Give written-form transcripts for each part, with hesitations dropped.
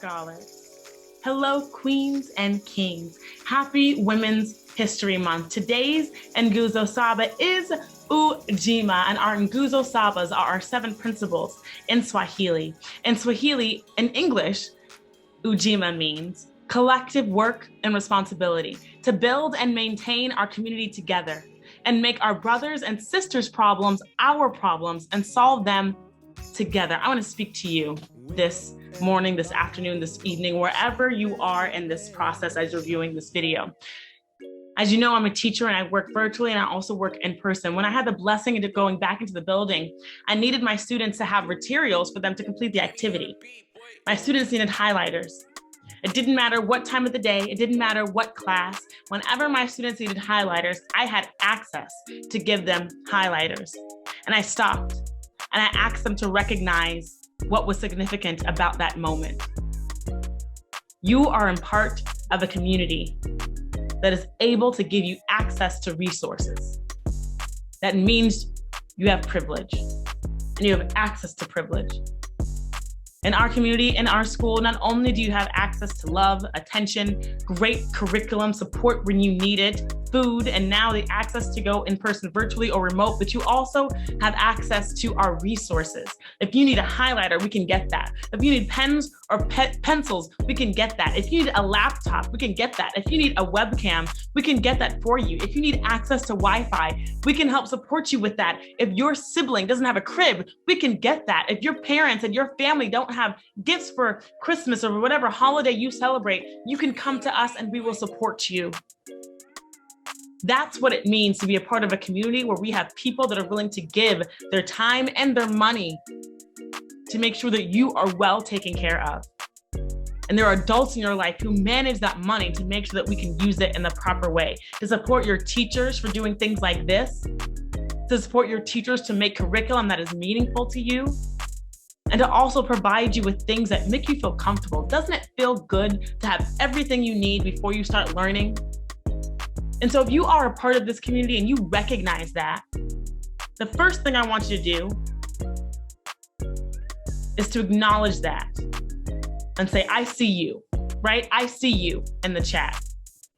scholars. Hello, queens and kings. Happy Women's History Month. Today's Nguzo Saba is Ujima, and our Nguzo Sabas are our 7 principles in Swahili. In Swahili, in English, Ujima means collective work and responsibility to build and maintain our community together and make our brothers and sisters' problems our problems and solve them together. I want to speak to you this morning, this afternoon, this evening, wherever you are in this process as you're viewing this video. As you know, I'm a teacher and I work virtually and I also work in person. When I had the blessing of going back into the building, I needed my students to have materials for them to complete the activity. My students needed highlighters. It didn't matter what time of the day, it didn't matter what class. Whenever my students needed highlighters, I had access to give them highlighters. And I stopped and I asked them to recognize what was significant about that moment. You are in part of a community that is able to give you access to resources. That means you have privilege and you have access to privilege. In our community, in our school, not only do you have access to love, attention, great curriculum, support when you need it, food, and now the access to go in person virtually or remote, but you also have access to our resources. If you need a highlighter, we can get that. If you need pens or pencils, we can get that. If you need a laptop, we can get that. If you need a webcam, we can get that for you. If you need access to Wi-Fi, we can help support you with that. If your sibling doesn't have a crib, we can get that. If your parents and your family don't have gifts for Christmas or whatever holiday you celebrate, you can come to us and we will support you. That's what it means to be a part of a community where we have people that are willing to give their time and their money to make sure that you are well taken care of. And there are adults in your life who manage that money to make sure that we can use it in the proper way, to support your teachers for doing things like this, to support your teachers to make curriculum that is meaningful to you, and to also provide you with things that make you feel comfortable. Doesn't it feel good to have everything you need before you start learning? And so if you are a part of this community and you recognize that, the first thing I want you to do is to acknowledge that and say, I see you, right? I see you in the chat.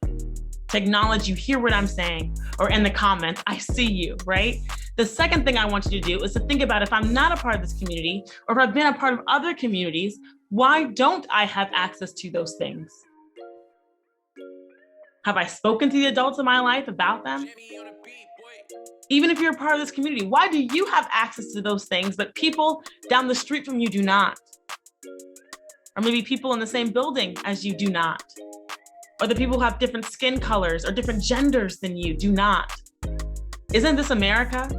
To acknowledge you hear what I'm saying, or in the comments, I see you, right? The second thing I want you to do is to think about, if I'm not a part of this community, or if I've been a part of other communities, why don't I have access to those things? Have I spoken to the adults in my life about them? Even if you're a part of this community, why do you have access to those things, but people down the street from you do not? Or maybe people in the same building as you do not. Or the people who have different skin colors or different genders than you do not. Isn't this America,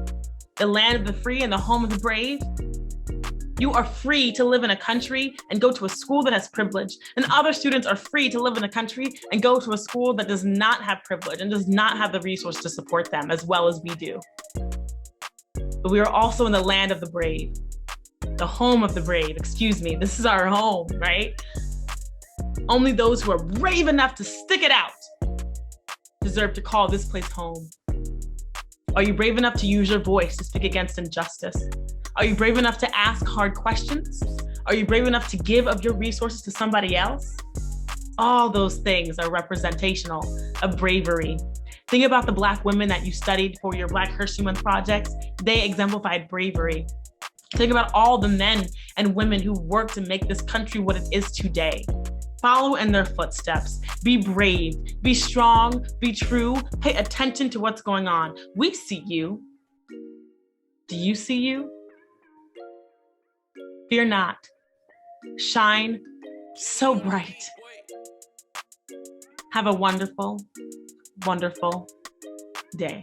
the land of the free and the home of the brave? You are free to live in a country and go to a school that has privilege, and other students are free to live in a country and go to a school that does not have privilege and does not have the resource to support them as well as we do. But we are also in the land of the brave, the home of the brave, excuse me. This is our home, right? Only those who are brave enough to stick it out deserve to call this place home. Are you brave enough to use your voice to speak against injustice? Are you brave enough to ask hard questions? Are you brave enough to give of your resources to somebody else? All those things are representational of bravery. Think about the Black women that you studied for your Black History Month projects. They exemplified bravery. Think about all the men and women who worked to make this country what it is today. Follow in their footsteps. Be brave, be strong, be true, pay attention to what's going on. We see you. Do you see you? Fear not. Shine so bright. Have a wonderful, wonderful day.